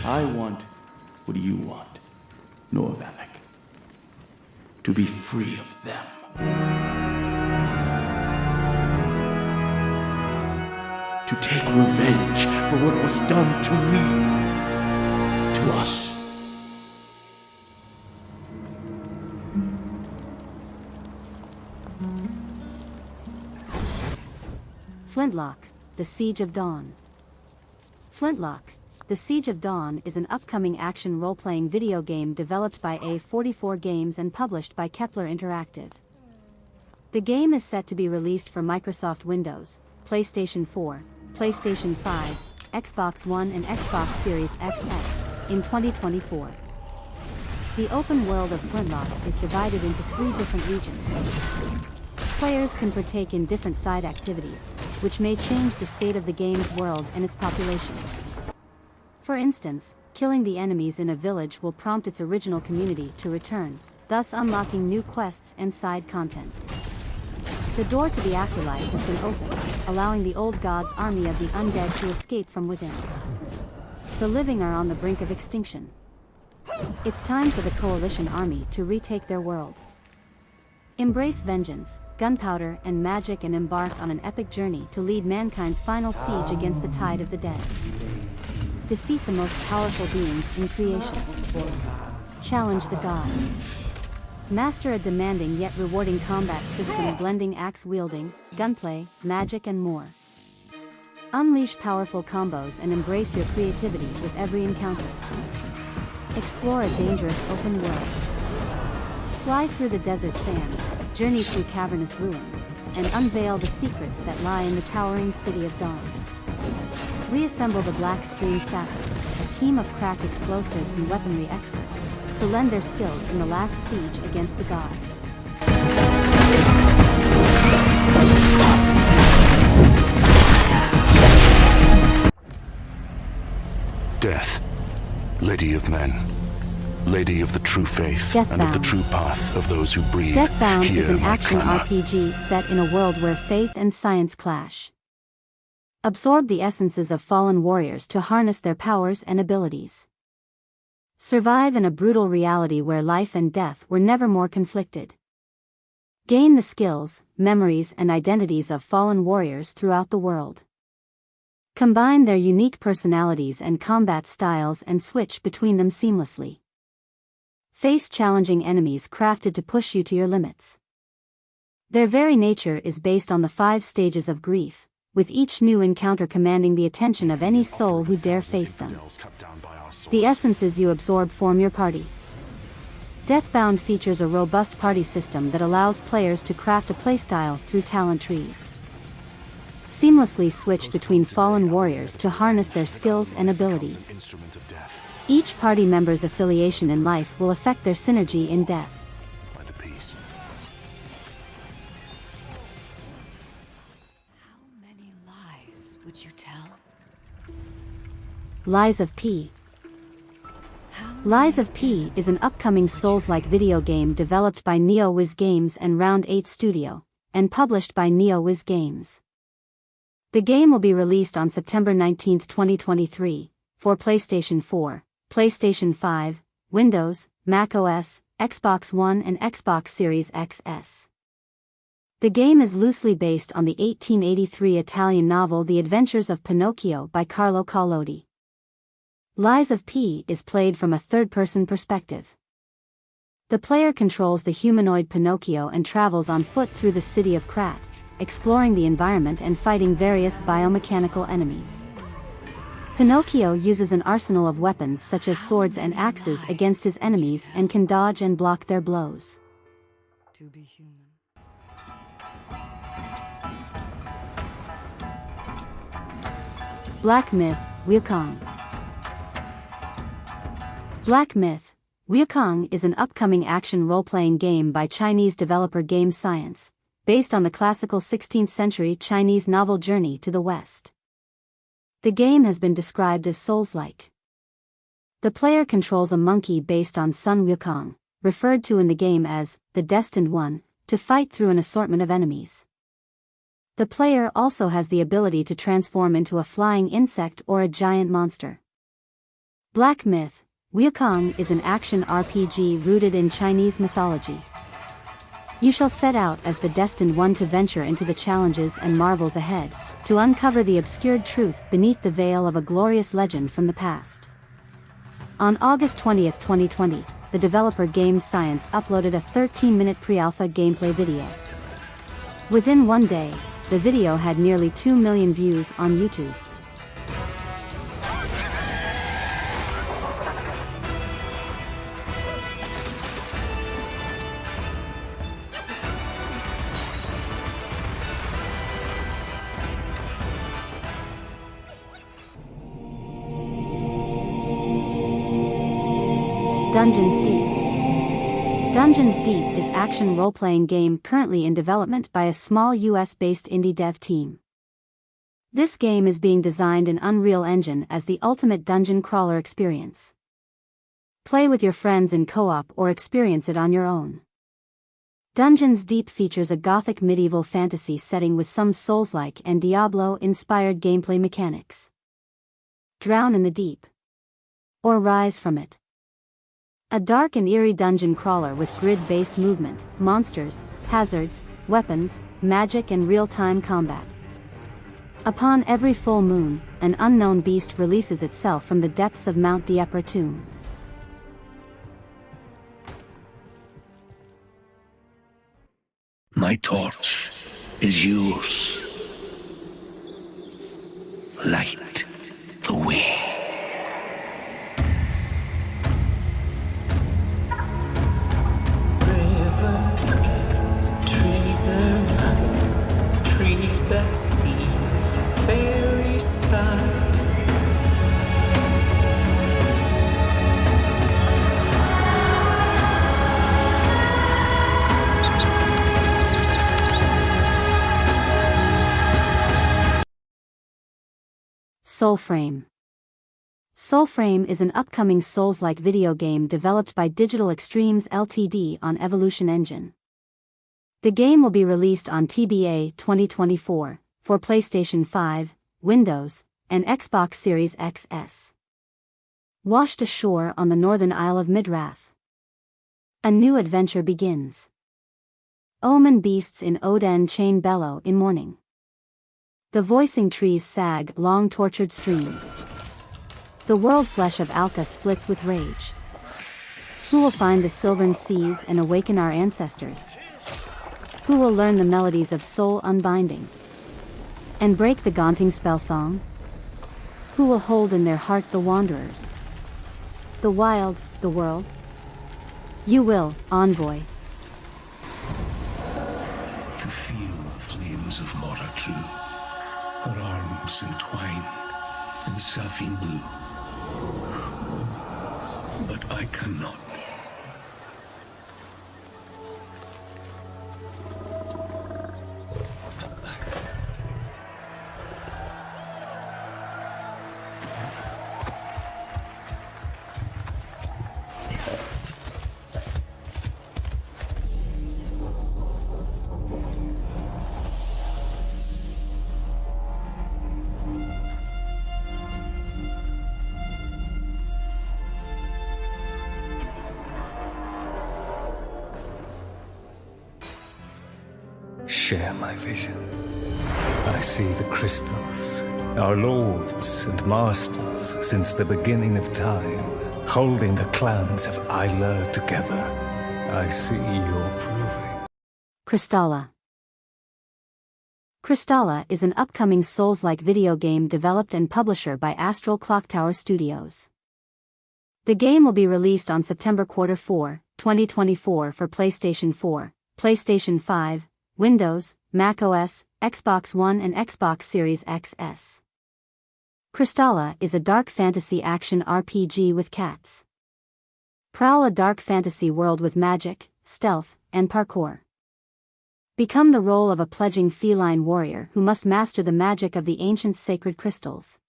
I want what you want, Norvalek. To be free of them. To take revenge for what was done to me. To us. Flintlock, The Siege of Dawn. Flintlock, The Siege of Dawn is an upcoming action role-playing video game developed by A44 Games and published by Kepler Interactive. The game is set to be released for Microsoft Windows, PlayStation 4, PlayStation 5, Xbox One and Xbox Series XS in 2024. The open world of Flintlock is divided into 3 different regions. Players can partake in different side activities, which may change the state of the game's world and its population. For instance, killing the enemies in a village will prompt its original community to return, thus unlocking new quests and side content. The door to the afterlife has been opened, allowing the old god's army of the undead to escape from within. The living are on the brink of extinction. It's time for the Coalition army to retake their world. Embrace vengeance, gunpowder and magic and embark on an epic journey to lead mankind's final siege against the tide of the dead. Defeat the most powerful beings in creation. Challenge the gods. Master a demanding yet rewarding combat system blending axe-wielding, gunplay, magic and more. Unleash powerful combos and embrace your creativity with every encounter. Explore a dangerous open world. Fly through the desert sands, journey through cavernous ruins, and unveil the secrets that lie in the towering city of Dawn. Reassemble the Black Stream Sappers, a team of crack explosives and weaponry experts, to lend their skills in the last siege against the gods. Death, Lady of Men. Lady of the true faith Deathbound. And of the true path of those who breathe. Deathbound Hear is an my action clamor. RPG set in a world where faith and science clash. Absorb the essences of fallen warriors to harness their powers and abilities. Survive in a brutal reality where life and death were never more conflicted. Gain the skills, memories and identities of fallen warriors throughout the world. Combine their unique personalities and combat styles and switch between them seamlessly. Face challenging enemies crafted to push you to your limits. Their very nature is based on the 5 stages of grief, with each new encounter commanding the attention of any soul who dare face them. The essences you absorb form your party. Deathbound features a robust party system that allows players to craft a playstyle through talent trees. Seamlessly switch between fallen warriors to harness their skills and abilities. Each party member's affiliation in life will affect their synergy in death. How many lies would you tell? Lies of P. Lies of P is an upcoming Souls-like video game developed by NeoWiz Games and Round 8 Studio, and published by NeoWiz Games. The game will be released on September 19, 2023, for PlayStation 4, PlayStation 5, Windows, Mac OS, Xbox One and Xbox Series XS. The game is loosely based on the 1883 Italian novel The Adventures of Pinocchio by Carlo Collodi. Lies of P is played from a third-person perspective. The player controls the humanoid Pinocchio and travels on foot through the city of Krat, exploring the environment and fighting various biomechanical enemies. Pinocchio uses an arsenal of weapons such as swords and axes against his enemies and can dodge and block their blows. To be human. Black Myth, Wukong. Black Myth, Wukong is an upcoming action role-playing game by Chinese developer Game Science, based on the classical 16th-century Chinese novel Journey to the West. The game has been described as Souls-like. The player controls a monkey based on Sun Wukong, referred to in the game as the Destined One, to fight through an assortment of enemies. The player also has the ability to transform into a flying insect or a giant monster. Black Myth: Wukong is an action RPG rooted in Chinese mythology. You shall set out as the destined one to venture into the challenges and marvels ahead, to uncover the obscured truth beneath the veil of a glorious legend from the past. On August 20, 2020, the developer Game Science uploaded a 13-minute pre-alpha gameplay video. Within one day, the video had nearly 2 million views on YouTube. Dungeons Deep. Dungeons Deep is an action role-playing game currently in development by a small US-based indie dev team. This game is being designed in Unreal Engine as the ultimate dungeon crawler experience. Play with your friends in co-op or experience it on your own. Dungeons Deep features a gothic medieval fantasy setting with some Souls-like and Diablo-inspired gameplay mechanics. Drown in the deep. Or rise from it. A dark and eerie dungeon crawler with grid-based movement, monsters, hazards, weapons, magic and real-time combat. Upon every full moon, an unknown beast releases itself from the depths of Mount Diepra tomb. My torch is yours. Light the way. Rivers give trees their light, trees that see fairy sight. Soulframe. Soulframe is an upcoming Souls-like video game developed by Digital Extremes Ltd. On Evolution Engine. The game will be released on TBA 2024, for PlayStation 5, Windows, and Xbox Series XS. Washed ashore on the northern Isle of Midrath. A new adventure begins. Omen beasts in Oden chain bellow in mourning. The voicing trees sag long tortured streams. The world flesh of Alka splits with rage. Who will find the silvern seas and awaken our ancestors? Who will learn the melodies of soul unbinding? And break the gaunting spell song? Who will hold in their heart the wanderers? The wild, the world? You will, envoy. To feel the flames of Moratu, her arms entwined in sapphire blue. But I cannot. Share my vision. I see the crystals, our lords and masters since the beginning of time, holding the clans of Isla together. I see your proving. Crystalla. Crystalla is an upcoming Souls-like video game developed and publisher by Astral Clocktower Studios. The game will be released on September 4, 2024 for PlayStation 4, PlayStation 5, Windows, macOS, Xbox One and Xbox Series XS. Crystalla is a dark fantasy action RPG with cats. Prowl a dark fantasy world with magic, stealth, and parkour. Become the role of a pledging feline warrior who must master the magic of the ancient sacred crystals.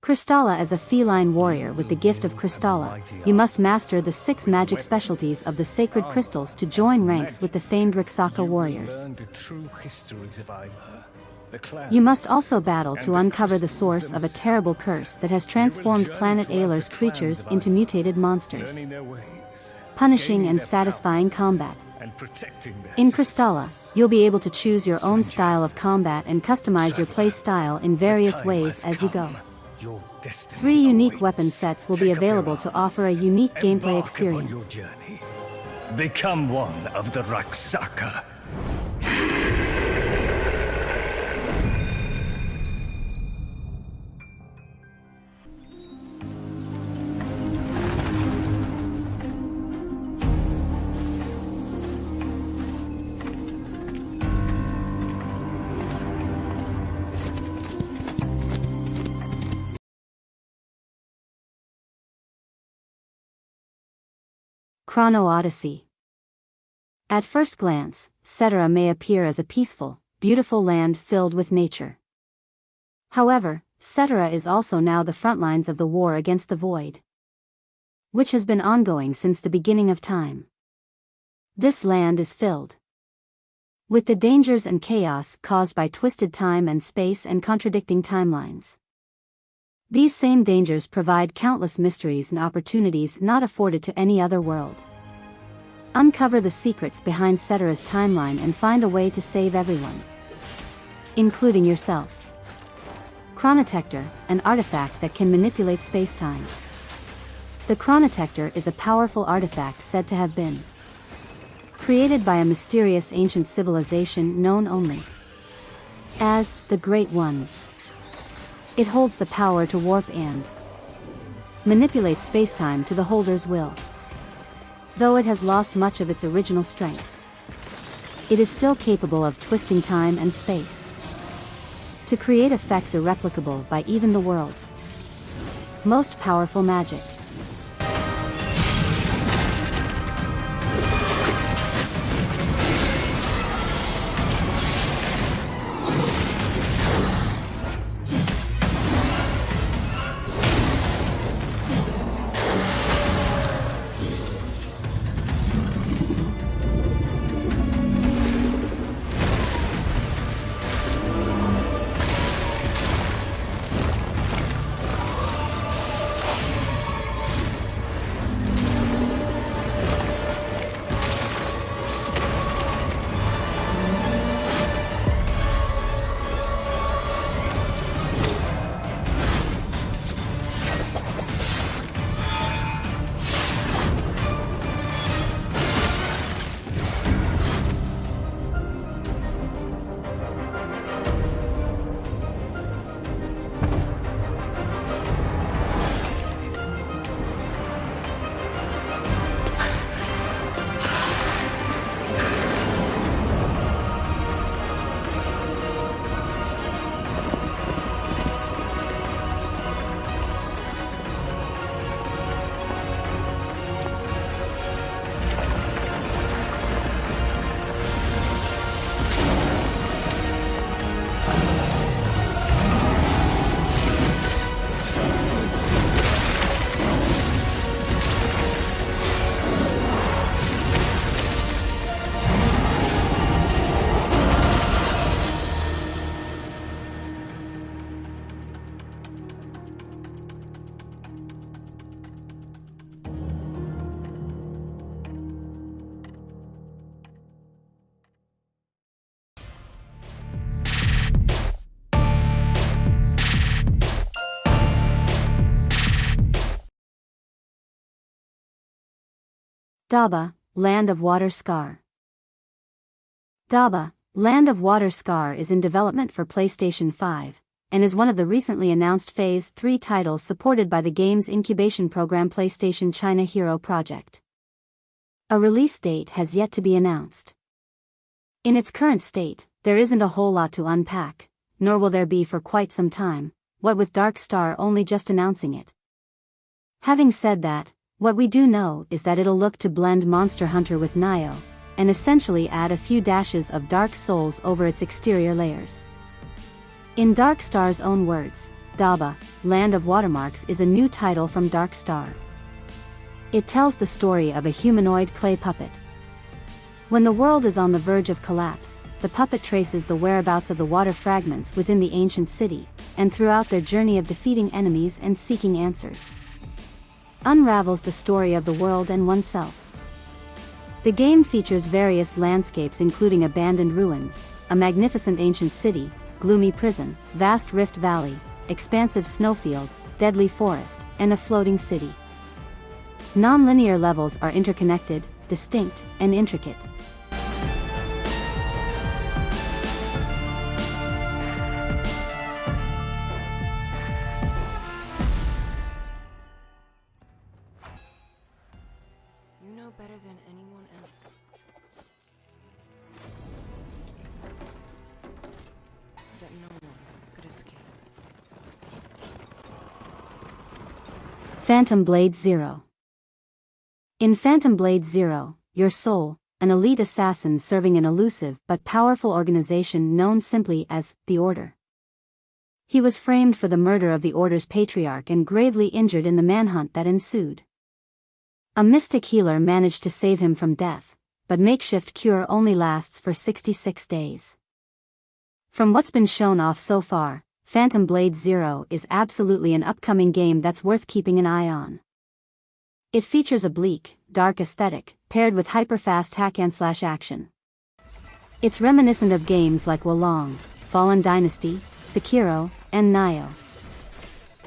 Crystalla as a feline warrior with the gift of Crystalla, you must master the 6 magic specialties of the sacred crystals to join ranks with the famed Rixaka warriors. Learn the true histories of Isla. You must also battle to uncover the source of a terrible curse that has transformed planet Aylar's creatures into mutated monsters. Punishing and satisfying combat. In Crystalla, you'll be able to choose your own style of combat and customize your play style in various ways as you go. 3 unique weapon sets will be available to offer a unique gameplay experience. Become one of the Raksaka. Chrono Odyssey. At first glance, Cetera may appear as a peaceful, beautiful land filled with nature. However, Cetera is also now the front lines of the war against the Void, which has been ongoing since the beginning of time. This land is filled with the dangers and chaos caused by twisted time and space and contradicting timelines. These same dangers provide countless mysteries and opportunities not afforded to any other world. Uncover the secrets behind Cetera's timeline and find a way to save everyone, including yourself. Chronotector, an artifact that can manipulate space-time. The Chronotector is a powerful artifact said to have been created by a mysterious ancient civilization known only as the Great Ones. It holds the power to warp and manipulate space-time to the holder's will. Though it has lost much of its original strength, it is still capable of twisting time and space to create effects irreplicable by even the world's most powerful magic. Daba, Land of Water Scar. Daba, Land of Water Scar is in development for PlayStation 5, and is one of the recently announced Phase 3 titles supported by the game's incubation program PlayStation China Hero Project. A release date has yet to be announced. In its current state, there isn't a whole lot to unpack, nor will there be for quite some time, what with Dark Star only just announcing it. Having said that, what we do know is that it'll look to blend Monster Hunter with Nioh, and essentially add a few dashes of Dark Souls over its exterior layers. In Dark Star's own words, Daba, Land of Watermarks is a new title from Dark Star. It tells the story of a humanoid clay puppet. When the world is on the verge of collapse, the puppet traces the whereabouts of the water fragments within the ancient city, and throughout their journey of defeating enemies and seeking answers, unravels the story of the world and oneself. The game features various landscapes including abandoned ruins, a magnificent ancient city, gloomy prison, vast rift valley, expansive snowfield, deadly forest, and a floating city. Non-linear levels are interconnected, distinct, and intricate. You know better than anyone else. That no one could escape. Phantom Blade Zero. In Phantom Blade Zero, your soul, an elite assassin serving an elusive but powerful organization known simply as the Order. He was framed for the murder of the Order's patriarch and gravely injured in the manhunt that ensued. A mystic healer managed to save him from death, but makeshift cure only lasts for 66 days. From what's been shown off so far, Phantom Blade Zero is absolutely an upcoming game that's worth keeping an eye on. It features a bleak, dark aesthetic, paired with hyper-fast hack-and-slash action. It's reminiscent of games like Wolong, Fallen Dynasty, Sekiro, and Nioh.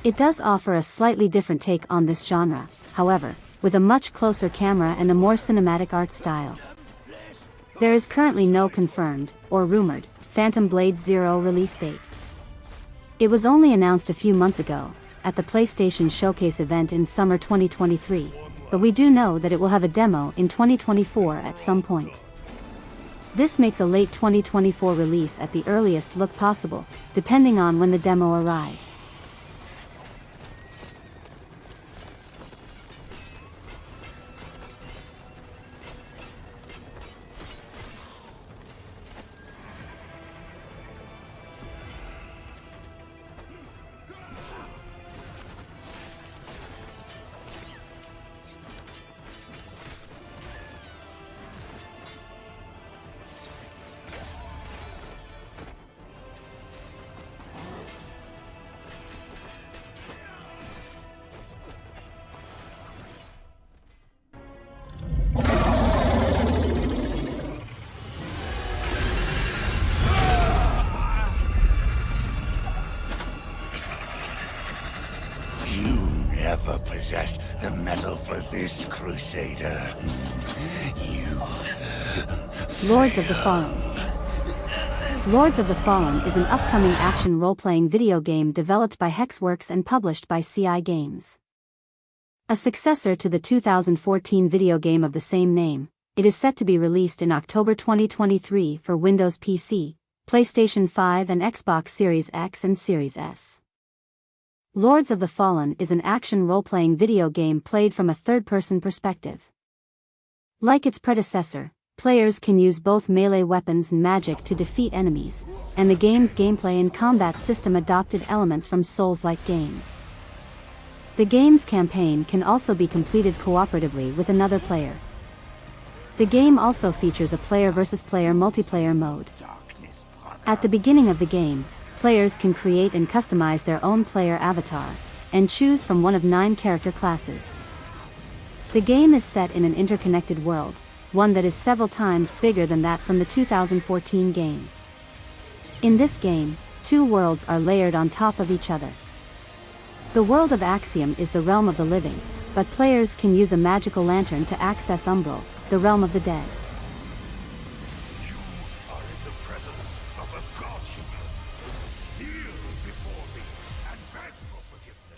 It does offer a slightly different take on this genre, however, with a much closer camera and a more cinematic art style. There is currently no confirmed, or rumored, Phantom Blade Zero release date. It was only announced a few months ago, at the PlayStation Showcase event in summer 2023, but we do know that it will have a demo in 2024 at some point. This makes a late 2024 release at the earliest look possible, depending on when the demo arrives. Never possessed the metal for this, Crusader. You... Lords of the Fallen. Lords of the Fallen is an upcoming action role-playing video game developed by Hexworks and published by CI Games. A successor to the 2014 video game of the same name, it is set to be released in October 2023 for Windows PC, PlayStation 5 and Xbox Series X and Series S. Lords of the Fallen is an action role-playing video game played from a third-person perspective. Like its predecessor, players can use both melee weapons and magic to defeat enemies, and the game's gameplay and combat system adopted elements from Souls-like games. The game's campaign can also be completed cooperatively with another player. The game also features a player-versus-player multiplayer mode. At the beginning of the game, players can create and customize their own player avatar, and choose from one of 9 character classes. The game is set in an interconnected world, one that is several times bigger than that from the 2014 game. In this game, 2 worlds are layered on top of each other. The world of Axiom is the realm of the living, but players can use a magical lantern to access Umbral, the realm of the dead. You are in the presence of a god. Kneel before me and beg for forgiveness.